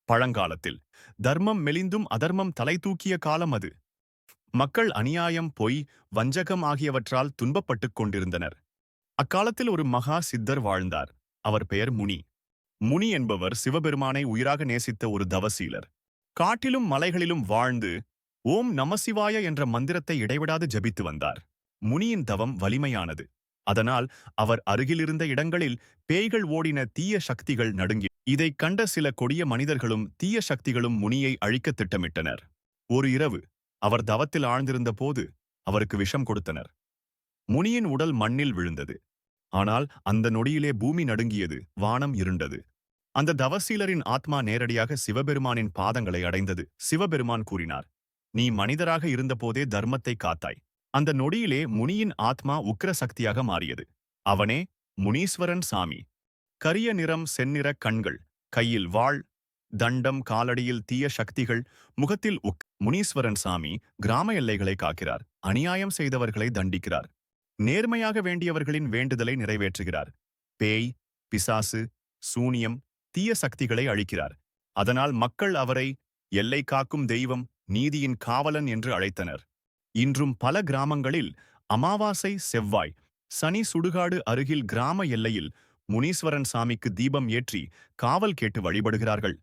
பழங்காலத்தில் தர்மம் மெலிந்தும் அதர்மம் தலை தூக்கிய காலம் அது. மக்கள் அநியாயம், பொய், வஞ்சகம் ஆகியவற்றால் துன்பப்பட்டுக் கொண்டிருந்தனர். அக்காலத்தில் ஒரு மகா சித்தர் வாழ்ந்தார். அவர் பெயர் முனி. முனி என்பவர் சிவபெருமானை உயிராக நேசித்த ஒரு தவசீலர். காட்டிலும் மலைகளிலும் வாழ்ந்து ஓம் நமசிவாய என்ற மந்திரத்தை இடைவிடாது ஜபித்து வந்தார். முனியின் தவம் வலிமையானது. அதனால் அவர் அருகிலிருந்த இடங்களில் பேய்கள் ஓடின, தீய சக்திகள் நடுங்கி. இதைக் கண்ட சில கொடிய மனிதர்களும் தீய சக்திகளும் முனியை அழிக்க திட்டமிட்டனர். ஒரு இரவு அவர் தவத்தில் ஆழ்ந்திருந்த போது அவருக்கு விஷம் கொடுத்தனர். முனியின் உடல் மண்ணில் விழுந்தது. ஆனால் அந்த நொடியிலே பூமி நடுங்கியது, வானம் இருண்டது. அந்த தவசீலரின் ஆத்மா நேரடியாக சிவபெருமானின் பாதங்களை அடைந்தது. சிவபெருமான் கூறினார், நீ மனிதராக இருந்தபோதே தர்மத்தை காத்தாய். அந்த நொடியிலே முனியின் ஆத்மா உக்கிர சக்தியாக மாறியது. அவனே முனீஸ்வரன் சாமி. கரிய நிறம், செந்நிற கண்கள், கையில் வாள், தண்டம், காலடியில் தீய சக்திகள், முகத்தில் முனீஸ்வரன் சாமி கிராம எல்லைகளை காக்கிறார். அநியாயம் செய்தவர்களை தண்டிக்கிறார். நேர்மையாக வேண்டியவர்களின் வேண்டுதலை நிறைவேற்றுகிறார். பேய், பிசாசு, சூனியம், தீய சக்திகளை அழிக்கிறார். அதனால் மக்கள் அவரை எல்லை காக்கும் தெய்வம், நீதியின் காவலன் என்று அழைத்தனர். இன்றும் பல கிராமங்களில் அமாவாசை, செவ்வாய், சனி சுடுகாடு அருகில் கிராம எல்லையில் முனீஸ்வரன் சாமிக்கு தீபம் ஏற்றி காவல் கேட்டு வழிபடுகிறார்கள்.